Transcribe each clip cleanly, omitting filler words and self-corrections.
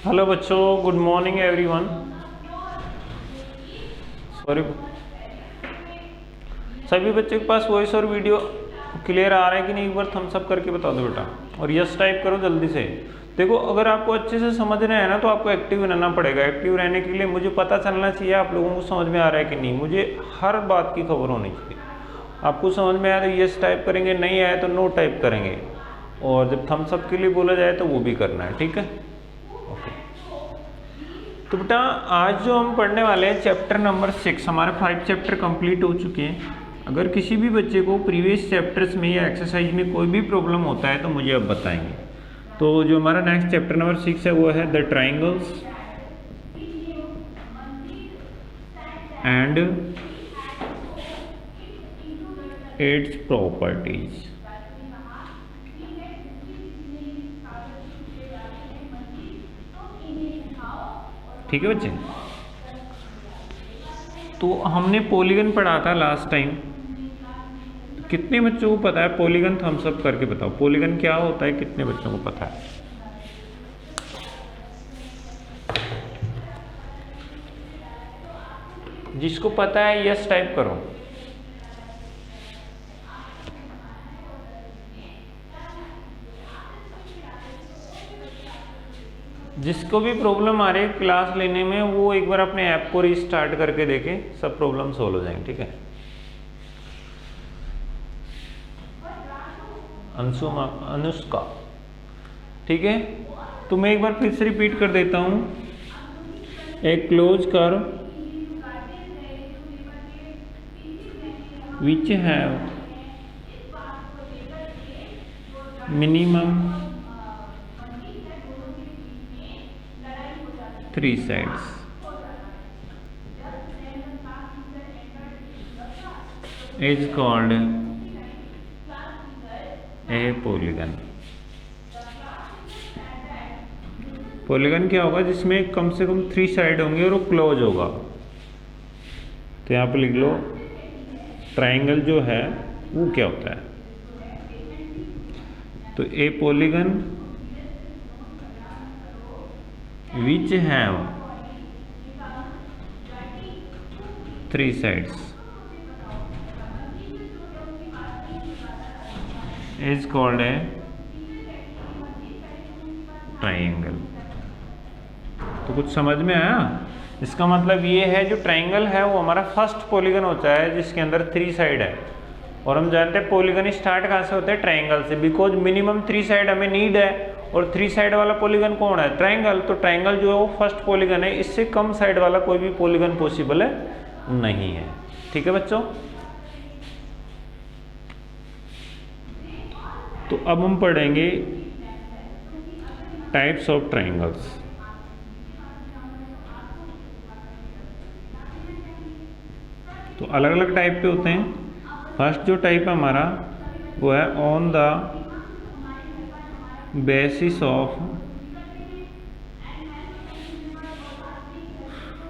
Hello बच्चों, good morning everyone. Sorry, सभी बच्चों के पास वॉइस और वीडियो क्लियर आ रहा है कि नहीं, एक बार थम्स अप करके बता दो बेटा, और यस टाइप करो जल्दी से। देखो, अगर आपको अच्छे से समझना है ना तो आपको एक्टिव रहना पड़ेगा। एक्टिव रहने के लिए मुझे पता चलना चाहिए आप लोगों को समझ में आ रहा है कि नहीं, मुझे हर बात की खबर होनी चाहिए। आपको समझ में आया तो यस टाइप करेंगे, नहीं आया तो नो टाइप करेंगे, और जब थम्स अप के लिए बोला जाए तो वो भी करना है, ठीक है। ओके, तो बेटा आज जो हम पढ़ने वाले हैं चैप्टर नंबर 6, हमारे 5 चैप्टर कंप्लीट हो चुके हैं। अगर किसी भी बच्चे को प्रीवियस चैप्टर्स में या एक्सरसाइज में कोई भी प्रॉब्लम होता है तो मुझे अब बताएंगे। तो जो हमारा नेक्स्ट चैप्टर नंबर 6 है वो है the triangles and its properties. ठीक है बच्चे, तो हमने पॉलीगन पढ़ा था लास्ट टाइम। कितने बच्चों को पता है पॉलीगन? थम्स अप करके बताओ, पॉलीगन क्या होता है, कितने बच्चों को पता है? जिसको पता है यस टाइप करो। जिसको भी प्रॉब्लम आ रही है क्लास लेने में, वो एक बार अपने ऐप को रीस्टार्ट करके देखे, सब प्रॉब्लम सोल्व हो जाएंगे, ठीक है। अनुष्का, ठीक है। तो मैं एक बार फिर से रिपीट कर देता हूं। एक close curve which have minimum 3 sides is called a polygon। Polygon क्या होगा? जिसमें कम से कम 3 साइड होंगे और वो क्लोज होगा। तो यहाँ पे लिख लो, ट्राइंगल जो है वो क्या होता है। तो ए polygon which have 3 sides is called a triangle। तो कुछ समझ में आया? इसका मतलब ये है जो ट्राइंगल है वो हमारा फर्स्ट पॉलीगन होता है जिसके अंदर 3 साइड है। और हम जानते हैं पॉलीगन स्टार्ट कहाँ से होता है? ट्राइंगल से, बिकॉज मिनिमम 3 साइड हमें नीड है। और 3 साइड वाला पॉलीगन कौन है? ट्राइंगल। तो ट्राइंगल जो है वो फर्स्ट पॉलीगन है, इससे कम साइड वाला कोई भी पॉलीगन पॉसिबल है नहीं है, ठीक है बच्चों। तो अब हम पढ़ेंगे टाइप्स ऑफ ट्राइंगल्स। तो अलग अलग टाइप के होते हैं। फर्स्ट जो टाइप है हमारा वो है on the basis of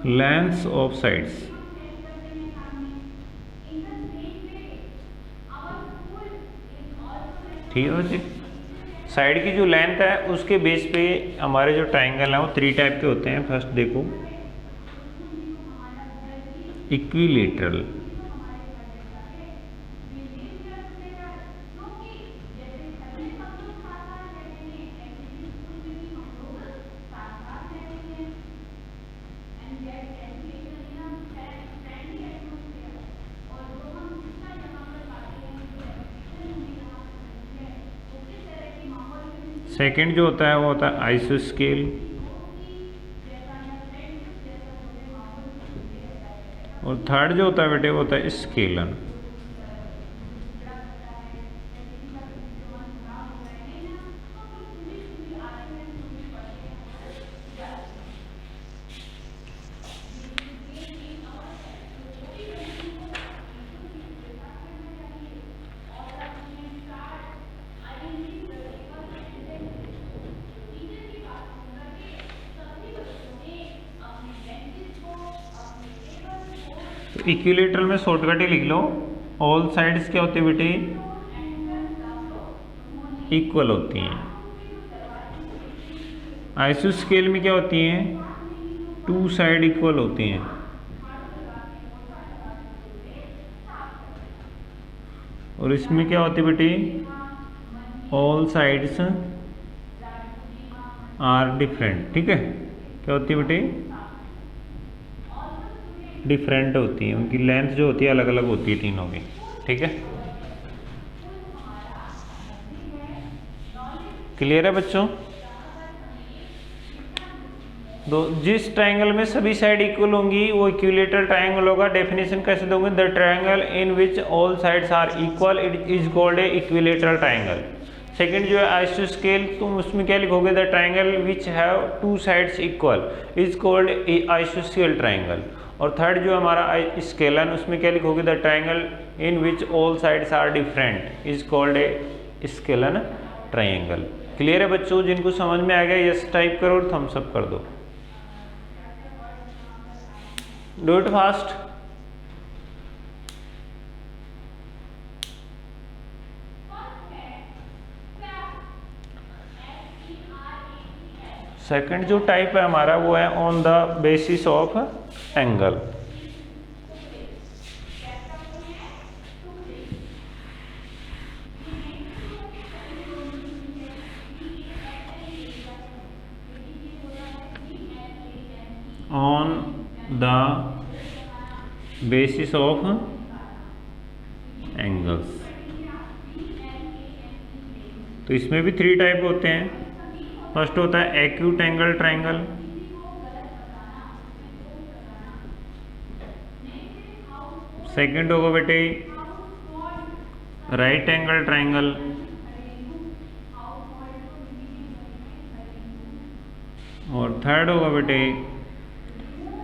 lengths of sides. ठीक है बच्चे, साइड की जो लेंथ है उसके बेस पे हमारे जो ट्राइंगल हैं वो 3 टाइप के होते हैं। फर्स्ट देखो, इक्विलेटरल, सेकंड जो होता है वो होता है आइसोस्केल, और थर्ड जो होता है बेटे वो होता है स्केलन। इक्विलेटरल में शॉर्टकट ही लिख लो, ऑल साइड्स क्या होती है बेटे? इक्वल होती हैं। आइसोस्केल में क्या होती हैं, टू साइड इक्वल होती हैं, और इसमें क्या होती है बेटे, ऑल साइड्स आर डिफरेंट। ठीक है, क्या होती है बेटे, डिफरेंट होती है, उनकी लेंथ जो होती है अलग अलग होती है तीनों की। ठीक है, क्लियर है बच्चों। जिस ट्रायंगल में सभी साइड इक्वल होंगी वो इक्विलेटरल ट्रायंगल होगा। डेफिनेशन कैसे दोगे, the triangle in which all sides are equal it is called a equilateral triangle. Second जो है आइसोस्केल, तुम उसमें क्या लिखोगे, the triangle which have two sides equal is called a आइसोस्केल ट्रायंगल। और थर्ड जो हमारा स्केलन, उसमें क्या लिखोगे, the triangle in which all sides are different is called a scalene triangle. Clear है बच्चों, जिनको समझ में आ गया यस टाइप करो और थम्स अप कर दो। Do it fast. सेकंड जो टाइप है हमारा वो है on the basis of angle. On the basis of angles. तो इसमें भी थ्री टाइप होते हैं। फर्स्ट होता है एक्यूट एंगल ट्रायंगल, सेकंड होगा बेटे राइट एंगल ट्रायंगल, और थर्ड होगा बेटे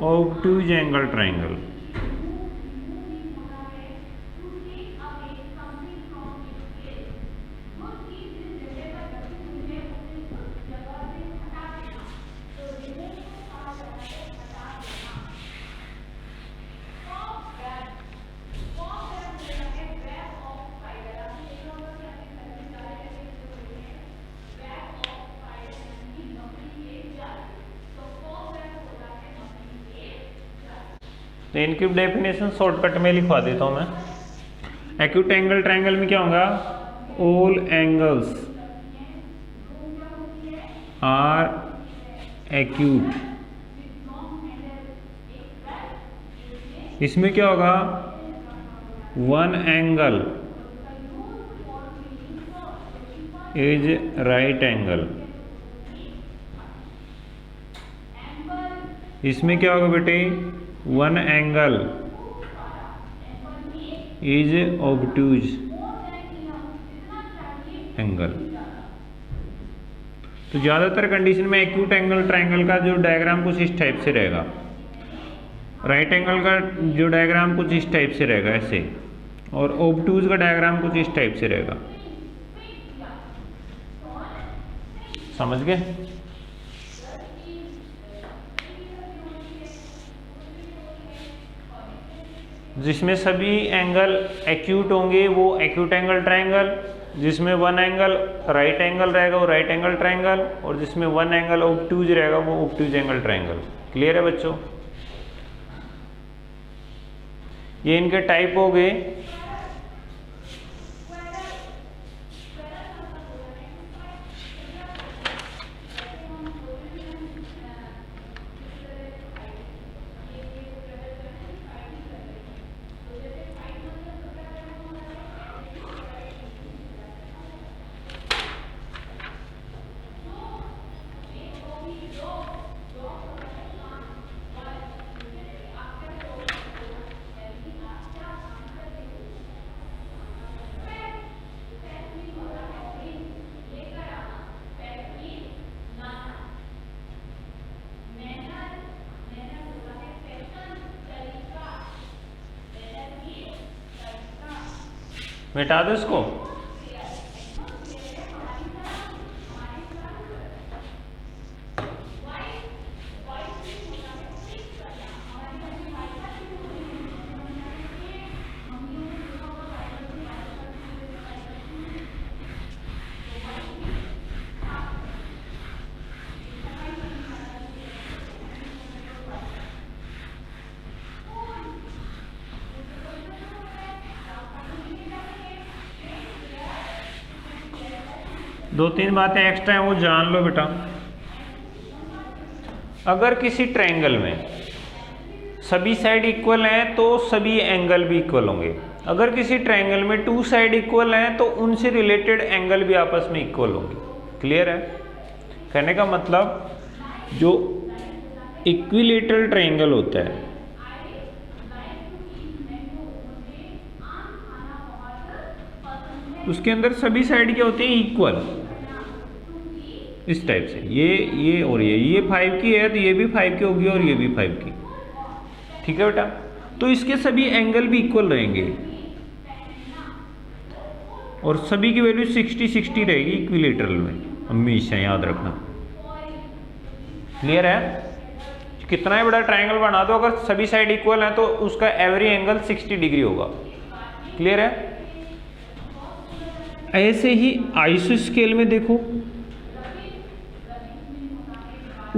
ऑब्टूज एंगल ट्रायंगल। तो इनकी डेफिनेशन शॉर्टकट में लिखवा देता हूं मैं। एक्यूट एंगल ट्रायंगल में क्या होगा, ऑल एंगल्स आर एक्यूट। इसमें क्या होगा, one angle is right angle. इसमें क्या होगा बेटे, वन एंगल इज ऑब्टूज एंगल। तो ज्यादातर कंडीशन में एक्यूट एंगल ट्रायंगल का जो डायग्राम कुछ इस टाइप से रहेगा, राइट एंगल का जो डायग्राम कुछ इस टाइप से रहेगा ऐसे, और ऑब्टूज का डायग्राम कुछ इस टाइप से रहेगा। समझ गए। जिसमें सभी एंगल एक्यूट होंगे वो एक्यूट एंगल ट्रायंगल, जिसमें वन एंगल राइट एंगल रहेगा वो राइट एंगल ट्रायंगल, और जिसमें वन एंगल ऑब्टूज रहेगा वो ऑब्टूज एंगल ट्रायंगल। क्लियर है बच्चों, ये इनके टाइप हो गए। मिटा दो इसको। दो तीन बातें एक्स्ट्रा हैं वो जान लो बेटा। अगर किसी ट्रायंगल में सभी साइड इक्वल हैं तो सभी एंगल भी इक्वल होंगे। अगर किसी ट्रायंगल में टू साइड इक्वल हैं तो उनसे रिलेटेड एंगल भी आपस में इक्वल होंगे। क्लियर है? कहने का मतलब जो इक्विलेटरल ट्रायंगल होता है उसके अंदर सभी साइड क्या होते हैं? इक्वल। इस टाइप से ये और ये 5 की है तो ये भी 5 की होगी और ये भी 5 की। ठीक है बेटा? तो इसके सभी एंगल भी इक्वल रहेंगे और सभी की वैल्यू 60-60 रहेगी इक्विलेटरल में, हमेशा याद रखना। क्लियर है? कितना ही बड़ा ट्रायंगल बना दो, अगर सभी साइड इक्वल है तो उसका एवरी एंगल 60 डिग्री होगा। क्लियर है? ऐसे ही आइसो स्केल में देखो,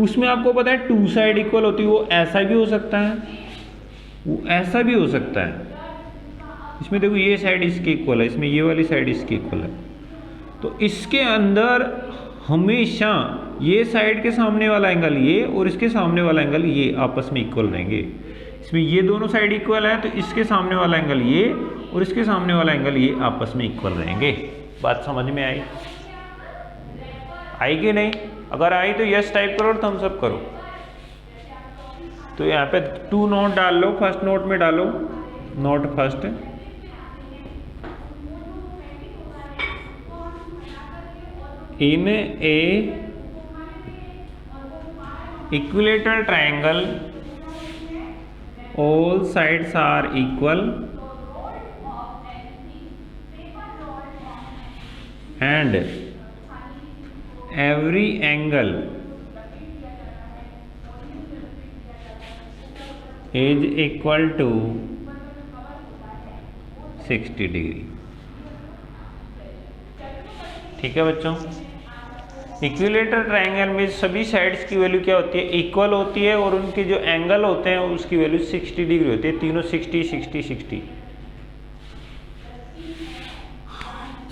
उसमें आपको पता है टू साइड इक्वल होती है। वो ऐसा भी हो सकता है, वो ऐसा भी हो सकता है। इसमें देखो ये साइड इसकी इक्वल है, इसमें ये वाली साइड इसकी इक्वल है। तो इसके अंदर हमेशा ये साइड के सामने वाला एंगल ये और इसके सामने वाला एंगल ये आपस में इक्वल रहेंगे। इसमें ये दोनों साइड इक्वल है तो इसके सामने वाला एंगल ये और इसके सामने वाला एंगल ये आपस में इक्वल रहेंगे। बात समझ में आई? आई कि नहीं? अगर आई तो यस टाइप करो और थम्स अप करो। तो यहाँ पे 2 नोट डाल लो, फर्स्ट नोट में डालो, node first. In A equilateral triangle all sides are equal and every angle is equal to 60 degree. ठीक है बच्चों? इक्विलेटरल ट्रायंगल में सभी साइड्स की वैल्यू क्या होती है? इक्वल होती है और उनके जो एंगल होते हैं उसकी वैल्यू 60 डिग्री होती है। तीनों 60-60-60।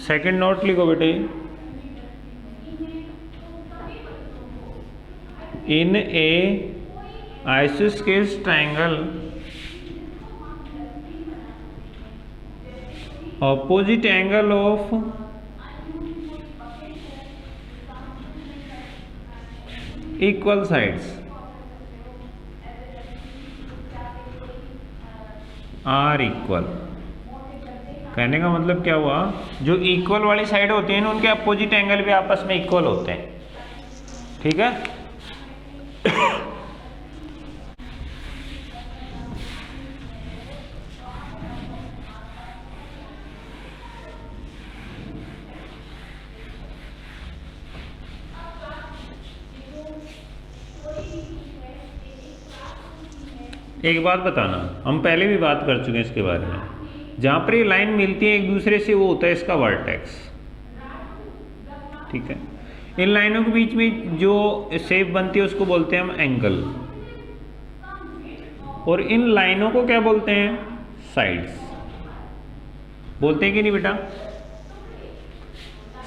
सेकंड नोट लिखो बेटे। इन ए आइसोस्केल triangle opposite angle of equal sides are equal. कहने का मतलब क्या हुआ? जो इक्वल वाली साइड होती है ना उनके अपोजिट एंगल भी आपस में इक्वल होते हैं। ठीक है? एक बात बताना, हम पहले भी बात कर चुके हैं इसके बारे में। जहाँ पर ये लाइन मिलती है एक दूसरे से वो होता है इसका वर्टेक्स। ठीक है? इन लाइनों के बीच में जो शेप बनती है उसको बोलते हैं हम एंगल। और इन लाइनों को क्या बोलते हैं? साइड्स। बोलते हैं कि नहीं बेटा?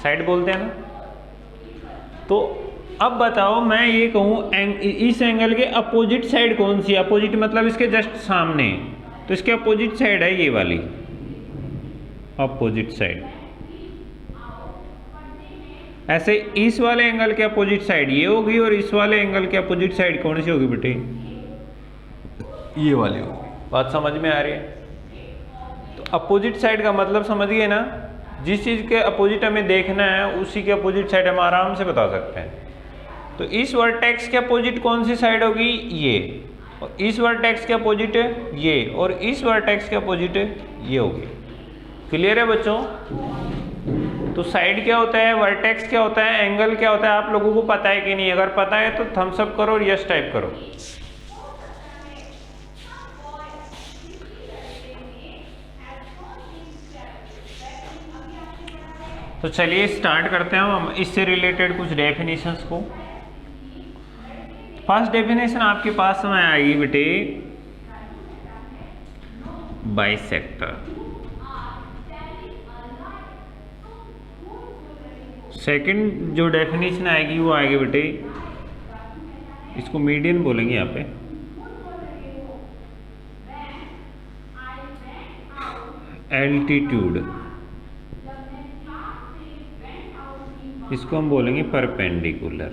साइड बोलते हैं ना? तो अब बताओ, मैं ये कहूँ इस एंगल के अपोजिट साइड कौन सी है? अपोजिट मतलब इसके जस्ट सामने, तो इसके अपोजिट साइड है ये वाली अपोजिट साइड। ऐसे इस वाले एंगल के अपोजिट साइड ये होगी और इस वाले एंगल के अपोजिट साइड कौन सी होगी बेटे? ये वाली होगी। बात समझ में आ रही है? तो अपोजिट साइड का मतलब समझ गए ना? जिस चीज़ के अपोजिट हमें देखना है उसी के अपोजिट साइड हम आराम से बता सकते हैं। तो इस वर्टेक्स के अपोजिट कौन सी साइड होगी? ये। और इस वर्टेक्स के अपोजिट ये, और इस वर्टेक्स के अपोजिट ये होगी। क्लियर है बच्चों? तो साइड क्या होता है, वर्टेक्स क्या होता है, एंगल क्या होता है, आप लोगों को पता है कि नहीं? अगर पता है तो थम्स अप करो और यस टाइप करो। तो चलिए स्टार्ट करते हैं हम इससे रिलेटेड कुछ डेफिनेशंस को। फर्स्ट डेफिनेशन आपके पास में आएगी बेटे, बाइसेक्टर। सेकंड जो डेफिनेशन आएगी वो आएगी बेटे, इसको मीडियन बोलेंगे यहाँ पे। एल्टीट्यूड, इसको हम बोलेंगे परपेंडिकुलर।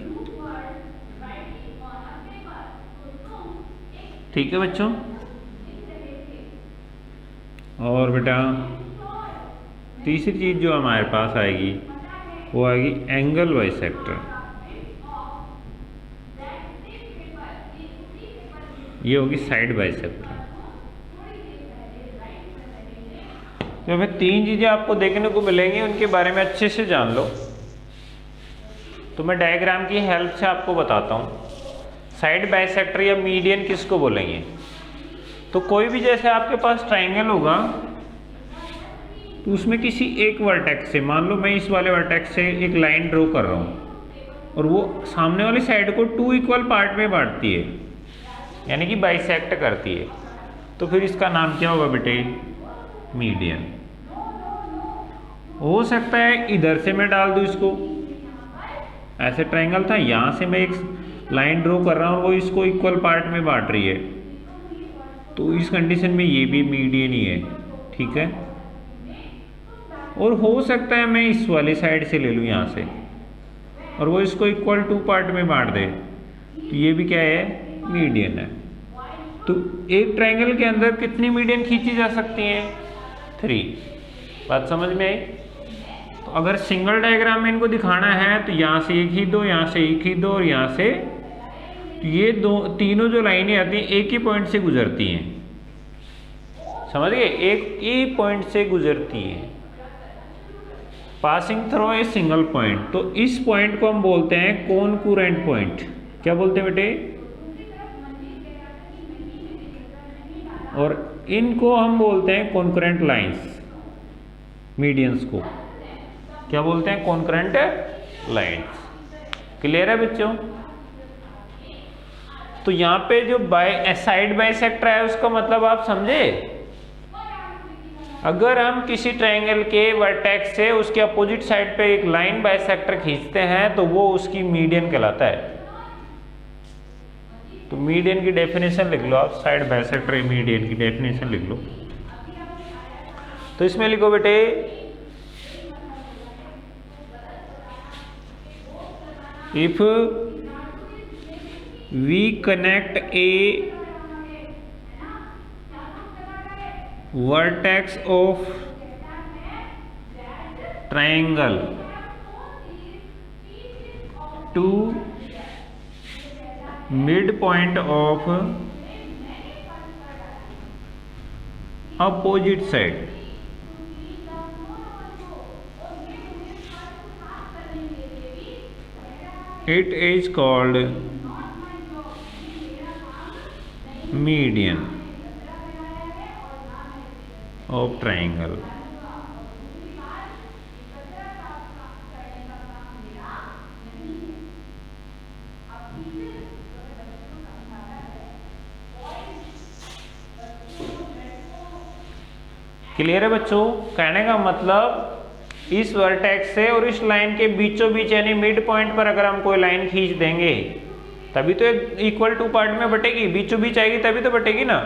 ठीक है बच्चों। और बेटा तीसरी चीज जो हमारे पास आएगी वो आएगी एंगल बाइसेक्टर। ये होगी साइड बाइसेक्टर। तो फिर तीन चीजें आपको देखने को मिलेंगी, उनके बारे में अच्छे से जान लो। तो मैं डायग्राम की हेल्प से आपको बताता हूँ। साइड बाइसेक्टर या मीडियन किसको बोलेंगे? तो कोई भी जैसे आपके पास ट्राइंगल होगा तो उसमें किसी एक वर्टेक्स से, मान लो मैं इस वाले वर्टेक्स से एक लाइन ड्रॉ कर रहा हूँ और वो सामने वाली साइड को 2 इक्वल पार्ट में बांटती है, यानी कि बाइसेक्ट करती है, तो फिर इसका नाम क्या होगा बेटे? मीडियन। हो सकता है इधर से मैं डाल दूँ इसको, ऐसे ट्राइंगल था, यहाँ से मैं एक लाइन ड्रॉ कर रहा हूँ, वो इसको इक्वल पार्ट में बांट रही है, तो इस कंडीशन में ये भी मीडियन ही है। ठीक है। और हो सकता है मैं इस वाली साइड से ले लूँ यहाँ से और वो इसको इक्वल 2 पार्ट में बांट दे, तो ये भी क्या है? मीडियन है। तो एक ट्राइंगल के अंदर कितनी मीडियन खींची जा सकती हैं? 3। बात समझ में आई? तो अगर सिंगल डायग्राम में इनको दिखाना है तो यहाँ से एक ही दो, यहाँ से एक ही दो और यहाँ से, तो ये तीनों जो लाइनें आती हैं एक ही पॉइंट से गुजरती हैं। समझ गए? एक ही पॉइंट से गुजरती हैं, passing through a single point. तो इस पॉइंट को हम बोलते हैं कॉन्करेंट पॉइंट। क्या बोलते हैं बेटे? और इनको हम बोलते हैं कॉन्करेंट लाइंस। मीडियंस को क्या बोलते हैं? Concurrent lines. क्लियर है बच्चों? तो यहाँ पे जो साइड बाइसेक्टर है उसका मतलब आप समझे? अगर हम किसी ट्रायंगल के वर्टेक्स से उसके अपोजिट साइड पे एक लाइन बाइसेक्टर खींचते हैं तो वो उसकी मीडियन कहलाता है। तो मीडियन की डेफिनेशन लिख लो आप, साइड बाइसेक्टर मीडियन की डेफिनेशन लिख लो। तो इसमें लिखो बेटे, if we connect a vertex of triangle to midpoint of opposite side, it is called median of triangle। Clear है बच्चों? कहने का मतलब इस वर्टेक्स से और इस लाइन के बीचों बीच यानी मिड पॉइंट पर अगर हम कोई लाइन खींच देंगे तभी तो इक्वल 2 पार्ट में बटेगी, बीचों बीच आएगी तभी तो बटेगी ना।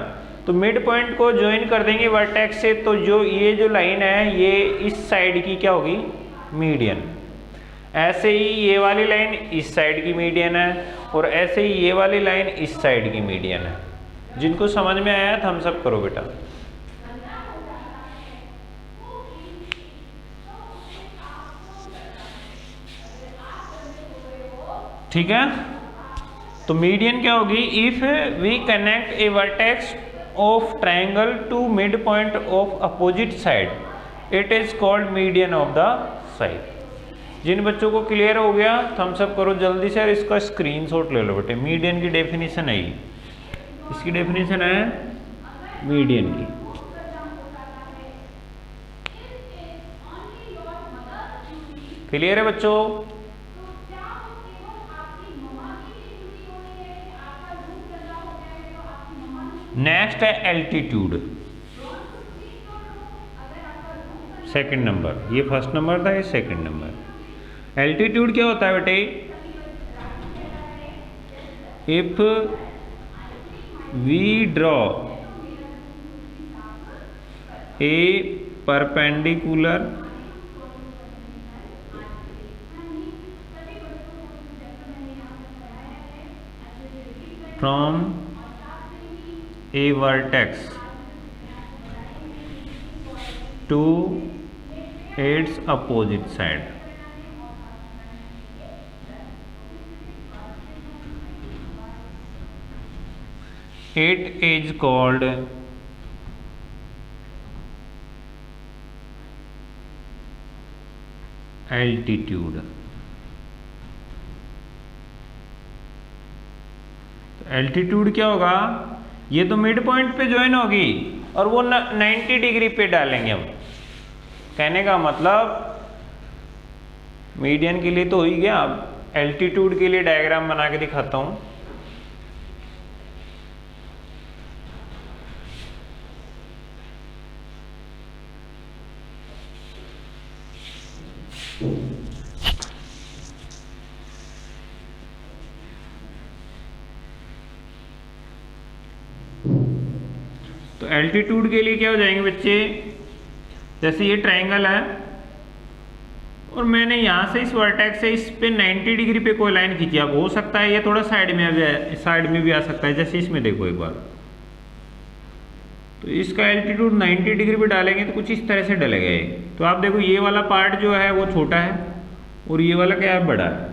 तो मिड पॉइंट को ज्वाइन कर देंगे वर्टेक्स से, तो जो ये जो लाइन है ये इस साइड की क्या होगी? मीडियन। ऐसे ही ये वाली लाइन इस साइड की मीडियन है और ऐसे ही ये वाली लाइन इस साइड की मीडियन है। जिनको समझ में आया थम्स अप करो बेटा। ठीक है। तो मीडियन क्या होगी? If we connect a vertex of triangle to mid point of opposite side, it is called median of the side. जिन बच्चों को क्लियर हो गया थम्स अप करो जल्दी से और इसका स्क्रीनशॉट ले लो बेटे। मीडियन की डेफिनेशन है, इसकी डेफिनेशन है मीडियन की। क्लियर है बच्चों? नेक्स्ट है एल्टीट्यूड, सेकंड नंबर। ये फर्स्ट नंबर था, ये सेकंड नंबर। एल्टीट्यूड क्या होता है बेटे? If we draw a perpendicular from a vertex to its opposite side, it is called altitude. Altitude क्या होगा? ये तो मिड पॉइंट पे ज्वाइन होगी और वो 90 डिग्री पे डालेंगे हम। कहने का मतलब मीडियन के लिए तो हो ही गया, अब एल्टीट्यूड के लिए डायग्राम बना के दिखाता हूं। तो एल्टीट्यूड के लिए क्या हो जाएंगे बच्चे? जैसे ये ट्रायंगल है और मैंने यहाँ से इस वर्टेक्स से इस पे 90 डिग्री पे कोई लाइन खींची। अब हो सकता है ये थोड़ा साइड में भी आ सकता है, जैसे इसमें देखो एक बार। तो इसका एल्टीट्यूड 90 डिग्री पे डालेंगे तो कुछ इस तरह से डलेगा ये। तो आप देखो ये वाला पार्ट जो है वो छोटा है और ये वाला क्या है? बड़ा है।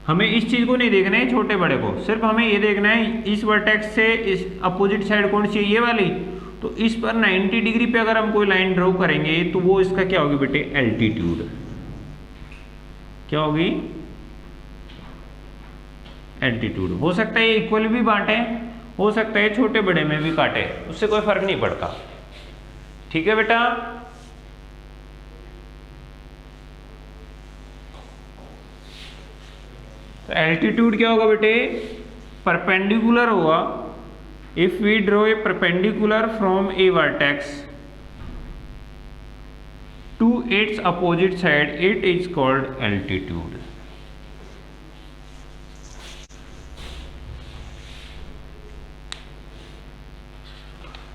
हमें इस चीज को नहीं देखना है छोटे बड़े को, सिर्फ हमें ये देखना है इस वर्टेक्स से इस अपोजिट साइड कौन सी है? ये वाली। तो इस पर 90 डिग्री पे अगर हम कोई लाइन ड्रॉ करेंगे तो वो इसका क्या होगी बेटे? एल्टीट्यूड। क्या होगी? एल्टीट्यूड। हो सकता है इक्वल भी बांटे, हो सकता है छोटे बड़े में भी काटे, उससे कोई फर्क नहीं पड़ता। ठीक है बेटा? तो एल्टीट्यूड क्या होगा बेटे? परपेंडिकुलर होगा। If we draw a perpendicular from a vertex to its opposite side, it is called altitude.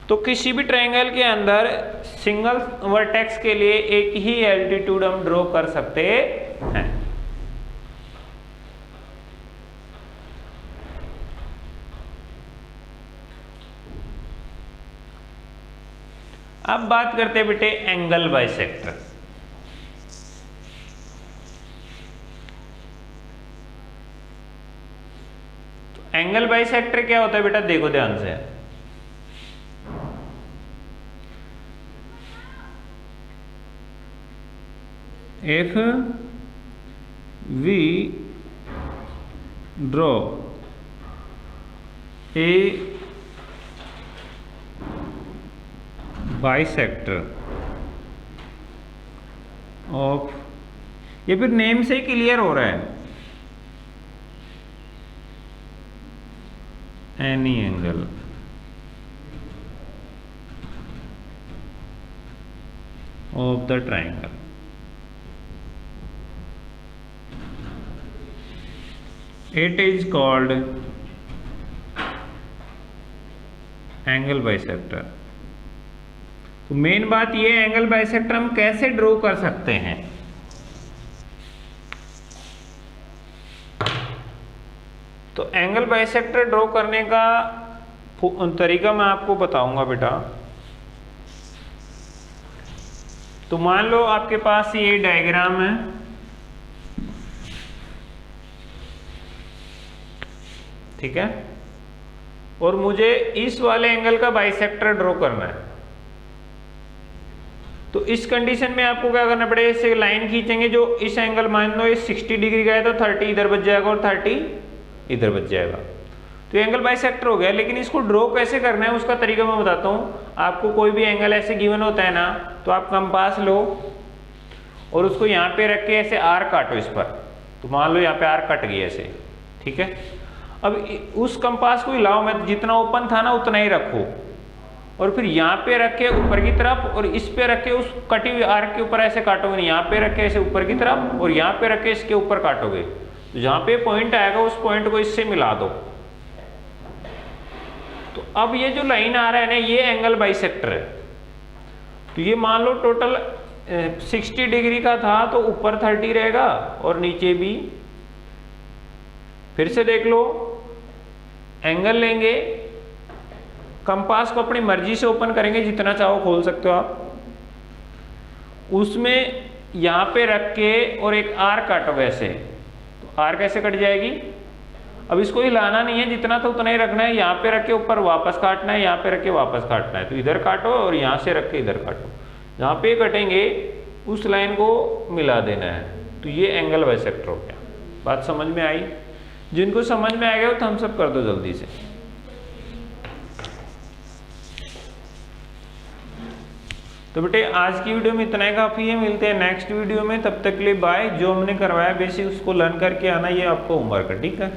तो किसी भी ट्रायंगल के अंदर सिंगल वर्टेक्स के लिए एक ही एल्टीट्यूड हम ड्रॉ कर सकते हैं। अब बात करते हैं बेटे एंगल बाइसेक्टर। तो एंगल बाइसेक्टर क्या होता है बेटा? देखो ध्यान से। If we draw a bisector of, ये फिर नेम से ही क्लियर हो रहा है, any angle of the triangle, it is called angle bisector. तो मेन बात ये एंगल बाइसेक्टर हम कैसे ड्रॉ कर सकते हैं। तो एंगल बाइसेक्टर ड्रॉ करने का तरीका मैं आपको बताऊंगा बेटा। तो मान लो आपके पास ये डायग्राम है, ठीक है, और मुझे इस वाले एंगल का बाइसेक्टर ड्रॉ करना है। तो इस कंडीशन में आपको क्या करना पड़ेगा? इससे लाइन खींचेंगे जो इस एंगल, मान लो ये 60 डिग्री का है तो 30 इधर बच जाएगा और 30 इधर बच जाएगा। तो एंगल बाइसेक्टर हो गया। लेकिन इसको ड्रॉ कैसे करना है उसका तरीका मैं बताता हूँ आपको। कोई भी एंगल ऐसे गिवन होता है ना, तो आप कंपास लो और उसको यहाँ पे रख के ऐसे आर काटो इस पर। तो मान लो यहाँ पे आर कट गया ऐसे, ठीक है। अब उस कंपास को हिलाओ, मैं जितना ओपन था ना उतना ही रखो, और फिर यहाँ पे रख के ऊपर की तरफ और इस पे रख के उस कटी हुई आर्क के ऊपर ऐसे काटोगे नहीं, यहाँ पे रख के ऐसे ऊपर की तरफ और यहाँ पे रख के इसके ऊपर काटोगे, तो जहाँ पे पॉइंट आएगा उस पॉइंट को इससे मिला दो। तो अब ये जो लाइन आ रहा है ना, ये एंगल बाइसेक्टर है। तो ये मान लो टोटल 60 डिग्री का था, तो ऊपर 30 रहेगा और नीचे भी। फिर से देख लो, एंगल लेंगे, कंपास को अपनी मर्जी से ओपन करेंगे, जितना चाहो खोल सकते हो आप, उसमें यहाँ पे रख के और एक आर्क काटोगे ऐसे, तो आर्क ऐसे कट जाएगी। अब इसको हिलाना नहीं है, जितना था उतना ही रखना है। यहाँ पे रख के ऊपर वापस काटना है, यहाँ पे रख के वापस काटना है। तो इधर काटो और यहाँ से रख के इधर काटो, जहाँ पे कटेंगे उस लाइन को मिला देना है। तो ये एंगल बाइसेक्टर हो गया। बात समझ में आई? जिनको समझ में आ गया वो थम्स अप कर दो जल्दी से। तो बेटे आज की वीडियो में इतना ही काफ़ी है, मिलते हैं नेक्स्ट वीडियो में। तब तक के लिए बाय। जो हमने करवाया बेसिक उसको लर्न करके आना, ये आपको होमवर्क है, ठीक है।